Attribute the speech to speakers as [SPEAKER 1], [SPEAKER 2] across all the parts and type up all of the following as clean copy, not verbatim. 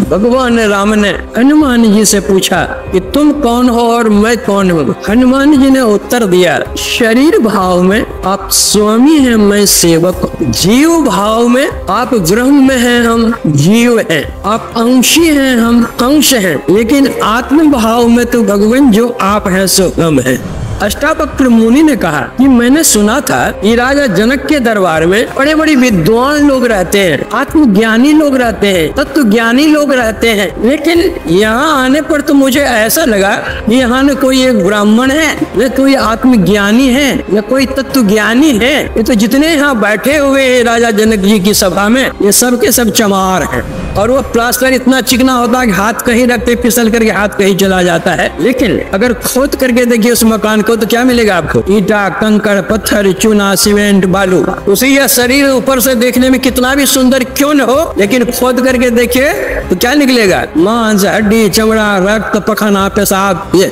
[SPEAKER 1] भगवान राम ने हनुमान जी से पूछा कि तुम कौन हो और मैं कौन हूँ। हनुमान जी ने उत्तर दिया, शरीर भाव में आप स्वामी हैं, मैं सेवक हूँ। जीव भाव में आप ब्रह्म हैं, हम जीव हैं। आप अंशी हैं, हम अंश हैं। लेकिन आत्म भाव में तो भगवान जो आप हैं सो हम हैं। अष्टावक्र मुनि ने कहा कि मैंने सुना था कि राजा जनक के दरबार में बड़े बड़े विद्वान लोग रहते हैं, आत्मज्ञानी लोग रहते हैं, तत्व ज्ञानी लोग रहते हैं। लेकिन यहाँ आने पर तो मुझे ऐसा लगा कि यहाँ न कोई एक ब्राह्मण है, न कोई आत्मज्ञानी है, न कोई तत्व ज्ञानी है। ये तो जितने यहाँ बैठे हुए हैं राजा जनक जी की सभा में, ये सब के सब चमार हैं। और वो प्लास्टर इतना चिकना होता है कि हाथ कहीं रखते फिसल करके हाथ कहीं चला जाता है। लेकिन अगर खोद करके देखिए उस मकान को तो क्या मिलेगा आपको? ईटा, कंकड़, पत्थर, चूना, सीमेंट, बालू। उसी यह शरीर ऊपर से देखने में कितना भी सुंदर क्यों न हो, लेकिन खोद करके देखिए तो क्या निकलेगा? मांस, हड्डी, चमड़ा, रक्त, पखाना, पेशाब। ये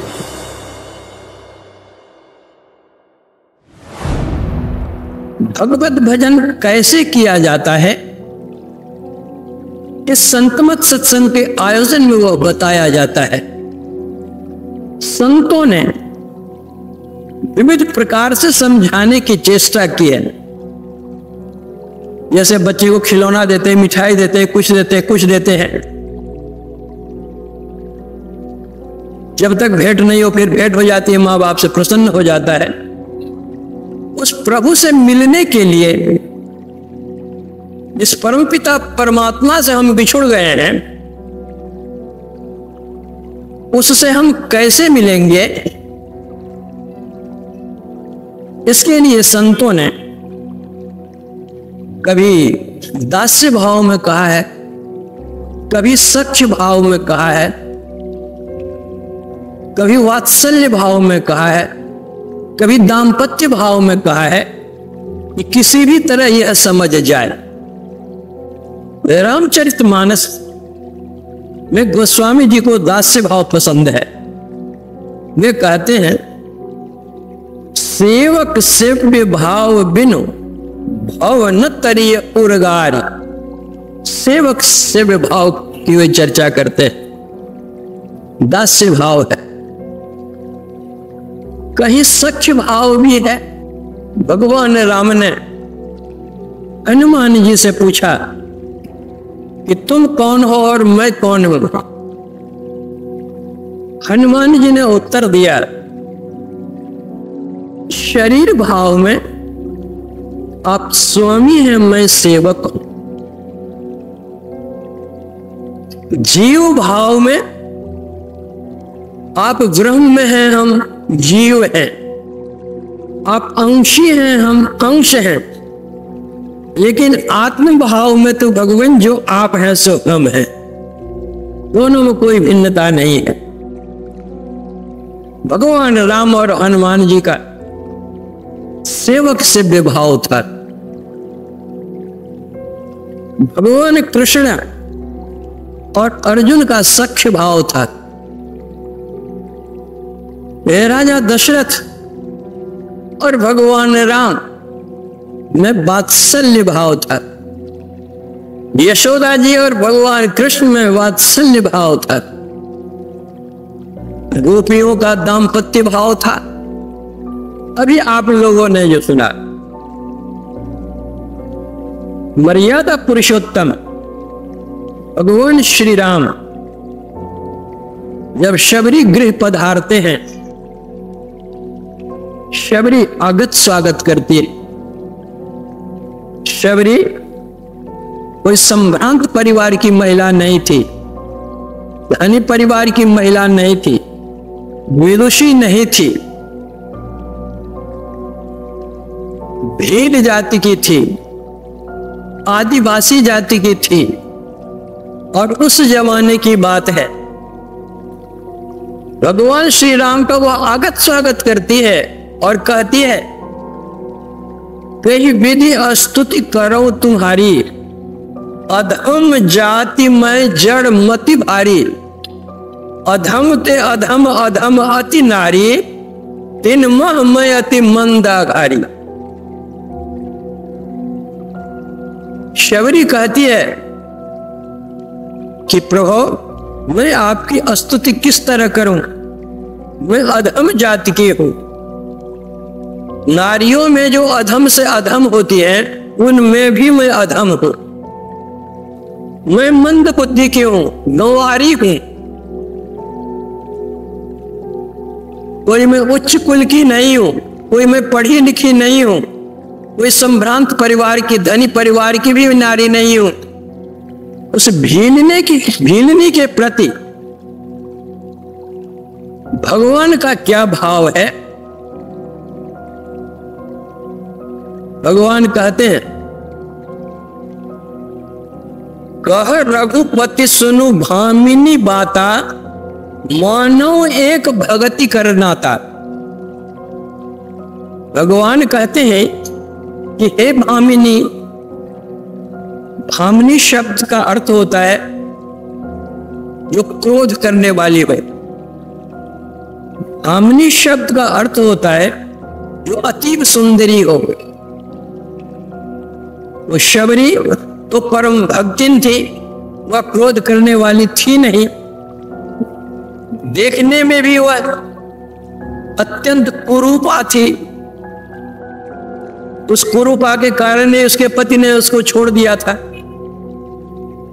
[SPEAKER 1] भगवत भजन कैसे किया जाता है इस संतमत सत्संग के आयोजन में वो बताया जाता है। संतों ने विविध प्रकार से समझाने की चेष्टा की है। जैसे बच्चे को खिलौना देते, मिठाई देते, कुछ देते हैं। जब तक भेंट नहीं हो फिर भेंट हो जाती है, माँ बाप से प्रसन्न हो जाता है। उस प्रभु से मिलने के लिए जिस परमपिता परमात्मा से हम बिछुड़ गए हैं, उससे हम कैसे मिलेंगे, इसके लिए संतों ने कभी दास्य भाव में कहा है, कभी सख्य भाव में कहा है, कभी वात्सल्य भाव में कहा है, कभी दाम्पत्य भाव में कहा है कि किसी भी तरह यह समझ जाए। रामचरितमानस में गोस्वामी जी को दास्य भाव पसंद है। वे कहते हैं, सेवक सेव्य भाव बिनु भव न तरिय उर्गार। सेवक सेव्य भाव की वे चर्चा करते हैं, दास्य भाव है। कहीं सख्य भाव भी है। भगवान राम ने हनुमान जी से पूछा कि तुम कौन हो और मैं कौन हूं। हनुमान जी ने उत्तर दिया, शरीर भाव में आप स्वामी हैं, मैं सेवक हूं। जीव भाव में आप ब्रह्म हैं, हम जीव हैं। आप अंशी हैं, हम अंश हैं। लेकिन आत्म भाव में तो भगवान जो आप हैं सो हम हैं। दोनों में कोई भिन्नता नहीं है। भगवान राम और हनुमान जी का सेवक सेव्य भाव था। भगवान कृष्ण और अर्जुन का सख्य भाव था। राजा दशरथ और भगवान राम में वात्सल्य भाव था। यशोदा जी और भगवान कृष्ण में वात्सल्य भाव था। गोपियों का दाम्पत्य भाव था। अभी आप लोगों ने जो सुना, मर्यादा पुरुषोत्तम भगवान श्री राम जब शबरी गृह पधारते हैं, शबरी आगत स्वागत करती है। शबरी कोई संभ्रांत परिवार की महिला नहीं थी, धनी परिवार की महिला नहीं थी, विदुषी नहीं थी, भील जाति की थी, आदिवासी जाति की थी। और उस जमाने की बात है, भगवान श्री राम का वो आगत स्वागत करती है और कहती है, कही विधि स्तुति करो तुम्हारी, अधम जाति में जड़ मति भारी। अधम ते अधम अधम अति नारी, तीन मह में अति मंदाघारी। शबरी कहती है कि प्रभु मैं आपकी स्तुति किस तरह करूं, मैं अधम जाति की हूं। नारियों में जो अधम से अधम होती है उनमें भी मैं अधम हूं। मैं मंद बुद्धि की हूं, गंवारी हूं। कोई मैं उच्च कुल की नहीं हूं, कोई मैं पढ़ी लिखी नहीं हूं, कोई संभ्रांत परिवार की, धनी परिवार की भी नारी नहीं हूं। उस भीलनी के प्रति भगवान का क्या भाव है? भगवान कहते हैं, कह रघुपति सुनु भामिनी बाता, मानो एक भगति करनाता। भगवान कहते हैं कि हे भामिनी, भामिनी शब्द का अर्थ होता है जो क्रोध करने वाली है। भामिनी शब्द का अर्थ होता है जो अतीब सुंदरी हो। वो शबरी तो परम भक्तिन थी, वह क्रोध करने वाली थी नहीं। देखने में भी वह अत्यंत कुरूपा थी। उस कुरूपा के कारण उसके पति ने उसको छोड़ दिया था।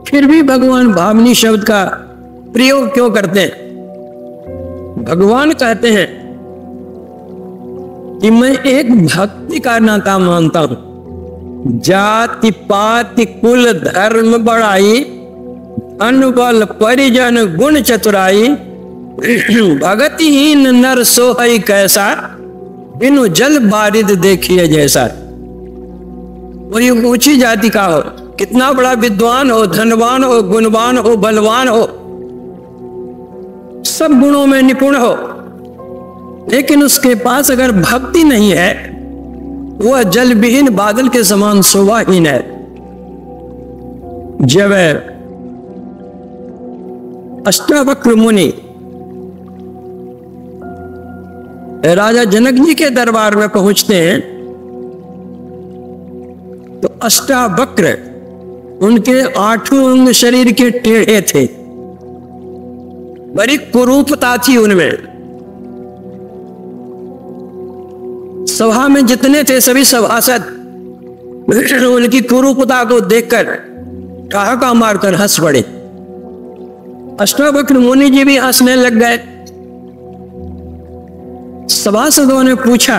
[SPEAKER 1] फिर भी भगवान भामिनी शब्द का प्रयोग क्यों करते हैं? भगवान कहते हैं कि मैं एक भक्ति का नाता मानता हूं। जाति पाति कुल धर्म बड़ाई, अनबल परिजन गुण चतुराई, भगतिहीन नर सोहई कैसा, बिनु जल बारिद देखिए जैसा। वही ऊंची जाति का हो, कितना बड़ा विद्वान हो, धनवान हो, गुणवान हो, बलवान हो, सब गुणों में निपुण हो, लेकिन उसके पास अगर भक्ति नहीं है, वह जल विहीन बादल के समान शोभाहीन है। जब अष्टावक्र मुनि राजा जनक जी के दरबार में पहुंचते हैं तो अष्टावक्र, उनके 8 अंग शरीर के टेढ़े थे, बड़ी कुरूपता थी उनमें। सभा में जितने थे सभी सभासद उनकी कुरूपता को देखकर ठहाका मारकर हंस पड़े। अष्टावक्र मुनि जी भी हंसने लग गए। सभासदों ने पूछा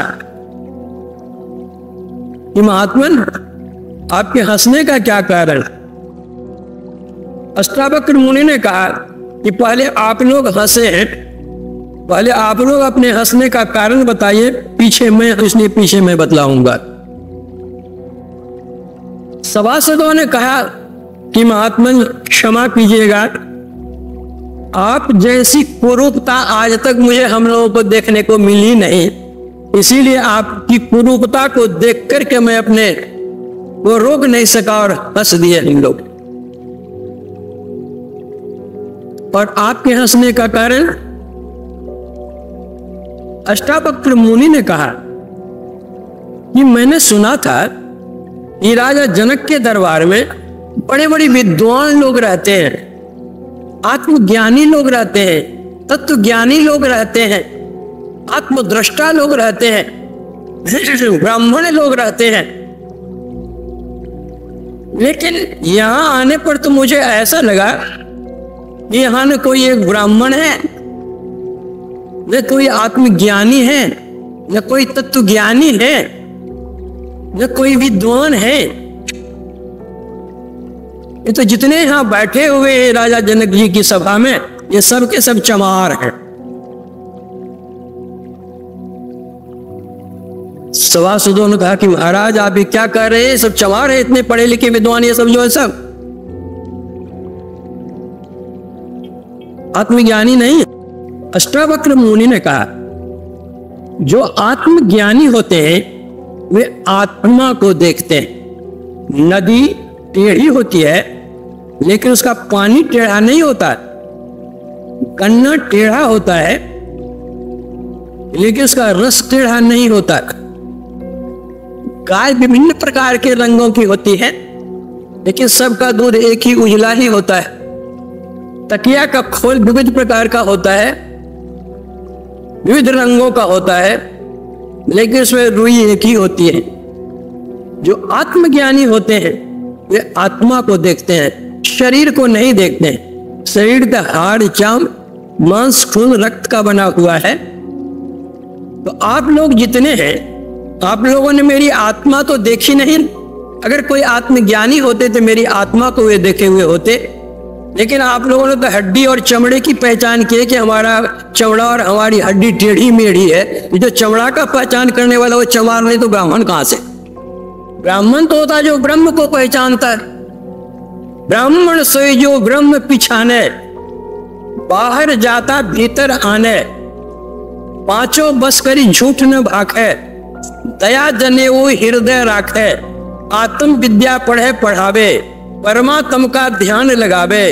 [SPEAKER 1] कि महात्मन, आपके हंसने का क्या कारण? अष्टावक्र मुनि ने कहा कि पहले आप लोग हंसे हैं, पहले आप लोग अपने हंसने का कारण बताइए, पीछे मैं बतलाऊंगा। सभासदों ने कहा कि महात्मन क्षमा कीजिएगा, आप जैसी कुरूपता आज तक मुझे हम लोगों को देखने को मिली नहीं, इसीलिए आपकी कुरूपता को देख करके मैं अपने को रोक नहीं सका और हंस दिए हम लोग। और आपके हंसने का कारण? अष्टावक्र मुनि ने कहा कि मैंने सुना था कि राजा जनक के दरबार में बड़े बड़े विद्वान लोग रहते हैं, आत्मज्ञानी लोग रहते हैं, तत्वज्ञानी लोग रहते हैं, आत्मद्रष्टा लोग रहते हैं, ब्राह्मण लोग रहते हैं, लेकिन यहां आने पर तो मुझे ऐसा लगा कि यहां न कोई एक ब्राह्मण है, न कोई आत्मज्ञानी है, न कोई तत्वज्ञानी है, न कोई विद्वान है। ये तो जितने यहां बैठे हुए हैं राजा जनक जी की सभा में, ये सब के सब चमार हैं। सभासदों ने कहा कि महाराज आप ये क्या कर रहे हैं, सब चमार है, इतने पढ़े लिखे विद्वान ये सब जो है सब आत्मज्ञानी नहीं। अष्टावक्र मुनि ने कहा जो आत्मज्ञानी होते हैं वे आत्मा को देखते हैं। नदी टेढ़ी होती है लेकिन उसका पानी टेढ़ा नहीं होता, गन्ना टेढ़ा होता है लेकिन उसका रस टेढ़ा नहीं होता। गाय विभिन्न प्रकार के रंगों की होती है लेकिन सबका दूध एक ही उजला ही होता है। तकिया का खोल विविध प्रकार का होता है, विविध रंगों का होता है, लेकिन उसमें रुई एक ही होती है। जो आत्मज्ञानी होते हैं वे आत्मा को देखते हैं, शरीर को नहीं देखते हैं। शरीर का हाड़ चाम मांस खून रक्त का बना हुआ है। तो आप लोग जितने हैं, आप लोगों ने मेरी आत्मा तो देखी नहीं। अगर कोई आत्मज्ञानी होते तो मेरी आत्मा को वे देखे हुए होते, लेकिन आप लोगों ने तो हड्डी और चमड़े की पहचान की है कि हमारा चमड़ा और हमारी हड्डी टेढ़ी मेढ़ी है। जो चमड़ा का पहचान करने वाला वो चमार नहीं तो ब्राह्मण कहां से? ब्राह्मण तो होता जो ब्रह्म को पहचानता है। ब्राह्मण सोई जो ब्रह्म पिछाने, बाहर जाता भीतर आने, पांचों बस करी झूठ न भाखे, दया जने वो हृदय राखे, आत्म विद्या पढ़े पढ़ावे, परमात्म का ध्यान लगावे,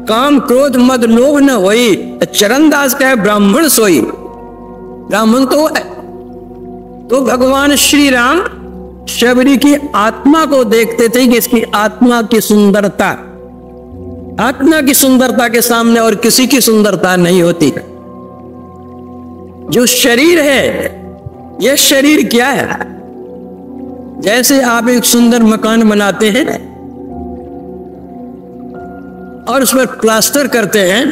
[SPEAKER 1] काम क्रोध मद लोभ न होई, चरणदास कहे ब्राह्मण सोई। ब्राह्मण तो है। तो भगवान श्री राम शबरी की आत्मा को देखते थे कि इसकी आत्मा की सुंदरता, आत्मा की सुंदरता के सामने और किसी की सुंदरता नहीं होती। जो शरीर है, यह शरीर क्या है? जैसे आप एक सुंदर मकान बनाते हैं और उस पर प्लास्टर करते हैं,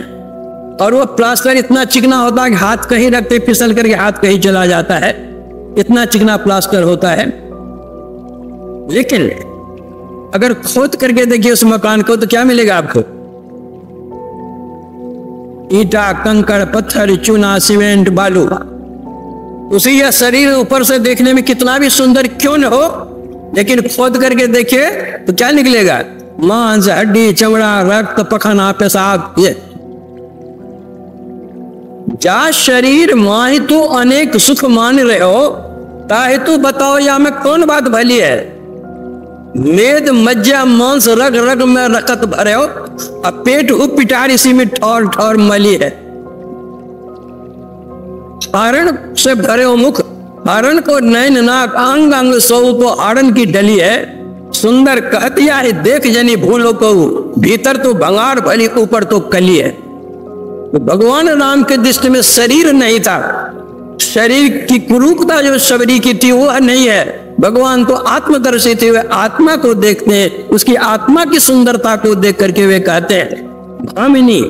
[SPEAKER 1] और वो प्लास्टर इतना चिकना होता है कि हाथ कहीं रखते फिसल करके हाथ कहीं चला जाता है, इतना चिकना प्लास्टर होता है। लेकिन अगर खोद करके देखिए उस मकान को तो क्या मिलेगा आपको? ईटा कंकड़ पत्थर चूना सीमेंट बालू। उसी यह शरीर ऊपर से देखने में कितना भी सुंदर क्यों न हो, लेकिन खोद करके देखिए तो क्या निकलेगा? मांस हड्डी चमड़ा रक्त पखाना पेशाब। ये जा शरीर माही तू अनेक सुख मान रहे हो, ताहे तू बताओ या में कौन बात भली है? मेद मज्जा मांस रग रग में रकत भरे हो, अब पेट हो पिटार इसी में ठौर ठौर मली है। हारण से भरे हो मुख, हारण को नैन नाक अंग अंग सौ तो हारण की डली है। सुंदर कहतिया है देख जनी भूलो को, भीतर तो भंगार भली ऊपर तो कली है। तो भगवान राम के दृष्टि में शरीर नहीं था, शरीर की कुरूपता जो शबरी की थी वह नहीं है। भगवान तो आत्मदर्शी थे, वे आत्मा को देखते हैं, उसकी आत्मा की सुंदरता को देख करके वे कहते हैं भामिनी